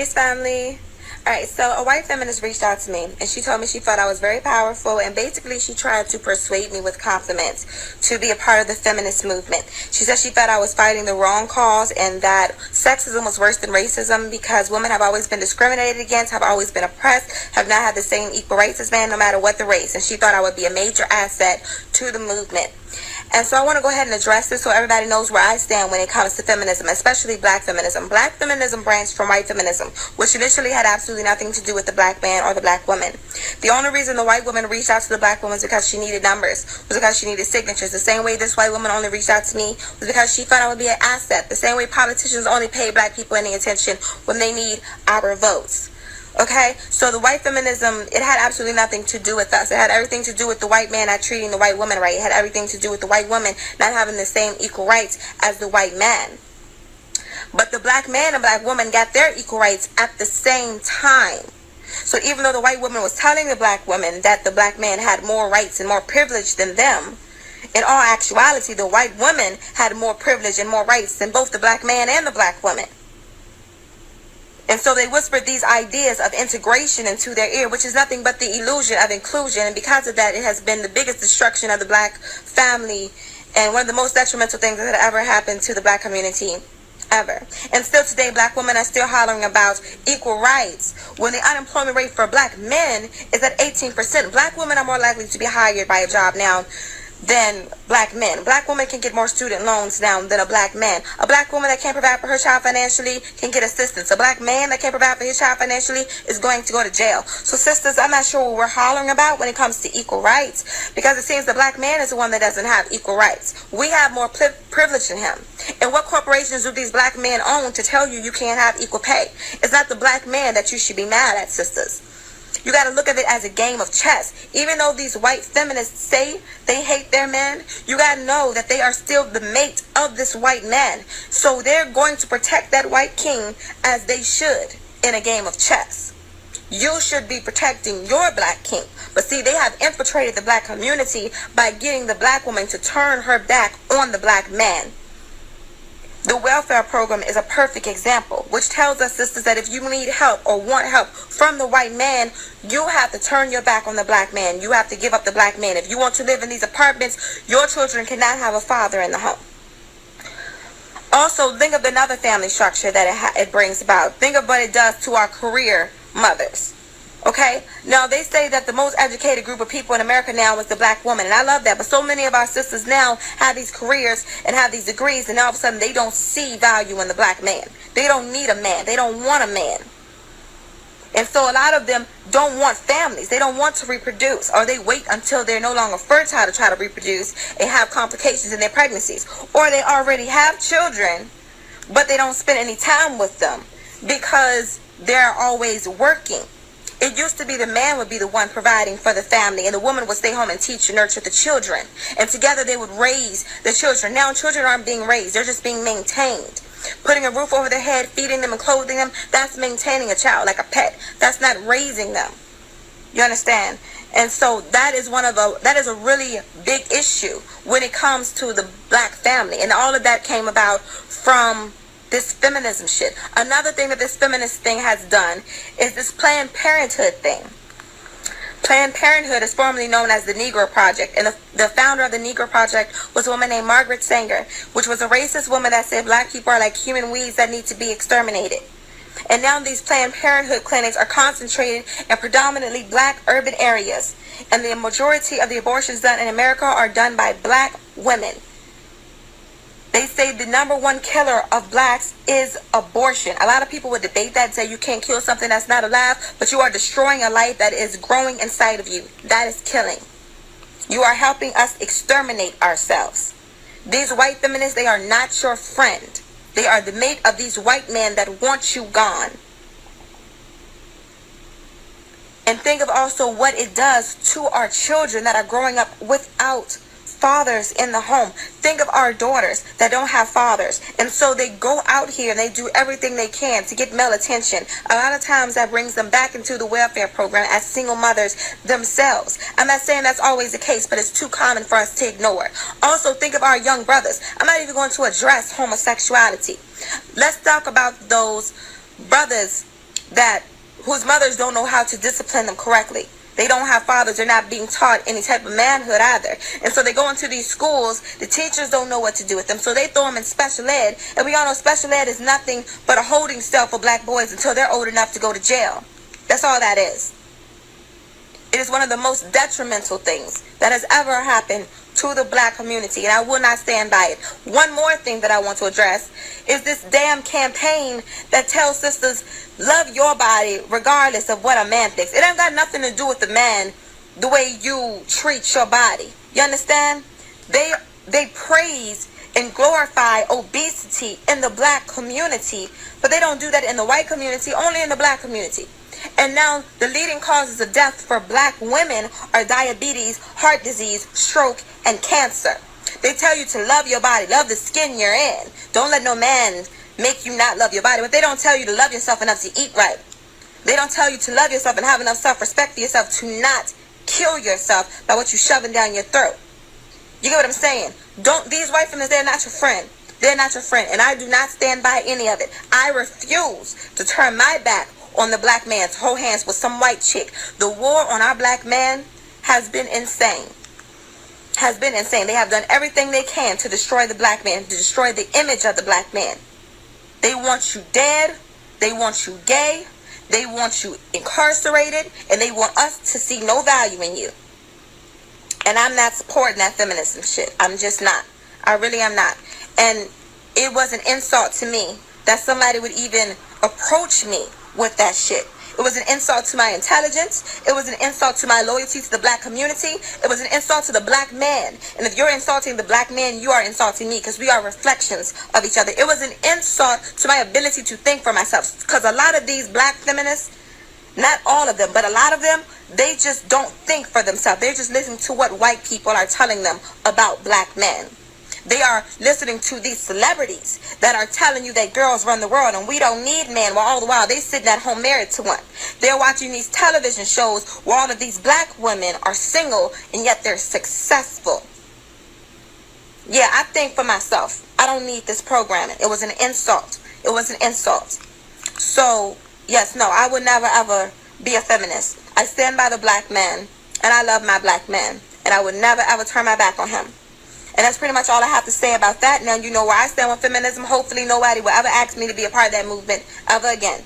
Peace, family. Alright, so a white feminist reached out to me and she told me she thought I was very powerful, and basically she tried to persuade me with compliments to be a part of the feminist movement. She said she thought I was fighting the wrong cause and that sexism was worse than racism because women have always been discriminated against, have always been oppressed, have not had the same equal rights as men no matter what the race, and she thought I would be a major asset to the movement. And so I want to go ahead and address this so everybody knows where I stand when it comes to feminism, especially black feminism. Black feminism branched from white feminism, which initially had absolutely nothing to do with the black man or the black woman. The only reason the white woman reached out to the black woman was because she needed numbers, was because she needed signatures. The same way this white woman only reached out to me was because she thought I would be an asset. The same way politicians only pay black people any attention when they need our votes. Okay, so the white feminism, it had absolutely nothing to do with us. It had everything to do with the white man not treating the white woman right. It had everything to do with the white woman not having the same equal rights as the white man. But the black man and black woman got their equal rights at the same time. So even though the white woman was telling the black woman that the black man had more rights and more privilege than them, in all actuality, the white woman had more privilege and more rights than both the black man and the black woman. And so they whispered these ideas of integration into their ear, which is nothing but the illusion of inclusion. And because of that, it has been the biggest destruction of the black family and one of the most detrimental things that ever happened to the black community ever. And still today, black women are still hollering about equal rights when the unemployment rate for black men is at 18%. Black women are more likely to be hired by a job now than black men. Black women can get more student loans now than a black man. A black woman that can't provide for her child financially can get assistance. A black man that can't provide for his child financially is going to go to jail. So sisters, I'm not sure what we're hollering about when it comes to equal rights, because it seems the black man is the one that doesn't have equal rights. We have more privilege than him. And what corporations do these black men own to tell you you can't have equal pay? It's not the black man that you should be mad at, sisters. You got to look at it as a game of chess. Even though these white feminists say they hate their men, you got to know that they are still the mate of this white man. So they're going to protect that white king as they should in a game of chess. You should be protecting your black king. But see, they have infiltrated the black community by getting the black woman to turn her back on the black man. The welfare program is a perfect example, which tells us, sisters, that if you need help or want help from the white man, you have to turn your back on the black man. You have to give up the black man. If you want to live in these apartments, your children cannot have a father in the home. Also, think of another family structure that it brings about. Think of what it does to our career mothers. Okay, now they say that the most educated group of people in America now is the black woman, and I love that. But so many of our sisters now have these careers and have these degrees, and all of a sudden they don't see value in the black man. They don't need a man. They don't want a man. And so a lot of them don't want families. They don't want to reproduce, or they wait until they're no longer fertile to try to reproduce and have complications in their pregnancies. Or they already have children, but they don't spend any time with them because they're always working. It used to be the man would be the one providing for the family, and the woman would stay home and teach and nurture the children. And together they would raise the children. Now children aren't being raised. They're just being maintained. Putting a roof over their head, feeding them and clothing them, that's maintaining a child like a pet. That's not raising them. You understand? And so that is a really big issue when it comes to the black family. And all of that came about from this feminism shit. Another thing that this feminist thing has done is this Planned Parenthood thing. Planned Parenthood is formerly known as the Negro Project, and the founder of the Negro Project was a woman named Margaret Sanger, which was a racist woman that said black people are like human weeds that need to be exterminated. And now these Planned Parenthood clinics are concentrated in predominantly black urban areas, and the majority of the abortions done in America are done by black women. They say the number one killer of blacks is abortion. A lot of people would debate that and say you can't kill something that's not alive, but you are destroying a life that is growing inside of you. That is killing. You are helping us exterminate ourselves. These white feminists, they are not your friend. They are the mate of these white men that want you gone. And think of also what it does to our children that are growing up without fathers in the home. Think of our daughters that don't have fathers, and so they go out here and they do everything they can to get male attention. A lot of times that brings them back into the welfare program as single mothers themselves. I'm not saying that's always the case, but it's too common for us to ignore. Also, think of our young brothers. I'm not even going to address homosexuality. Let's talk about those brothers whose mothers don't know how to discipline them correctly. They don't have fathers. They're not being taught any type of manhood either. And so they go into these schools. The teachers don't know what to do with them. So they throw them in special ed. And we all know special ed is nothing but a holding cell for black boys until they're old enough to go to jail. That's all that is. It is one of the most detrimental things that has ever happened to the black community, and I will not stand by it. One more thing that I want to address is this damn campaign that tells sisters, love your body regardless of what a man thinks. It ain't got nothing to do with the man, the way you treat your body. You understand? They praise and glorify obesity in the black community, but they don't do that in the white community, only in the black community. And now the leading causes of death for black women are diabetes, heart disease, stroke, and cancer. They tell you to love your body, love the skin you're in. Don't let no man make you not love your body. But they don't tell you to love yourself enough to eat right. They don't tell you to love yourself and have enough self-respect for yourself to not kill yourself by what you're shoving down your throat. You get what I'm saying? These white feminists, they're not your friend. They're not your friend. And I do not stand by any of it. I refuse to turn my back on the black man to hold hands with some white chick. The war on our black man has been insane. Has been insane. They have done everything they can to destroy the black man, to destroy the image of the black man. They want you dead. They want you gay. They want you incarcerated. And they want us to see no value in you. And I'm not supporting that feminism shit. I'm just not. I really am not. And it was an insult to me that somebody would even approach me with that shit. It was an insult to my intelligence. It was an insult to my loyalty to the black community. It was an insult to the black man. And if you're insulting the black man, you are insulting me, because we are reflections of each other. It was an insult to my ability to think for myself, because a lot of these black feminists, not all of them, but a lot of them, they just don't think for themselves. They're just listening to what white people are telling them about black men. They are listening to these celebrities that are telling you that girls run the world and we don't need men, while all the while they sitting at home married to one. They're watching these television shows where all of these black women are single and yet they're successful. Yeah, I think for myself, I don't need this programming. It was an insult. It was an insult. So, yes, no, I would never ever be a feminist. I stand by the black man and I love my black man, and I would never ever turn my back on him. And that's pretty much all I have to say about that. Now you know where I stand with feminism. Hopefully nobody will ever ask me to be a part of that movement ever again.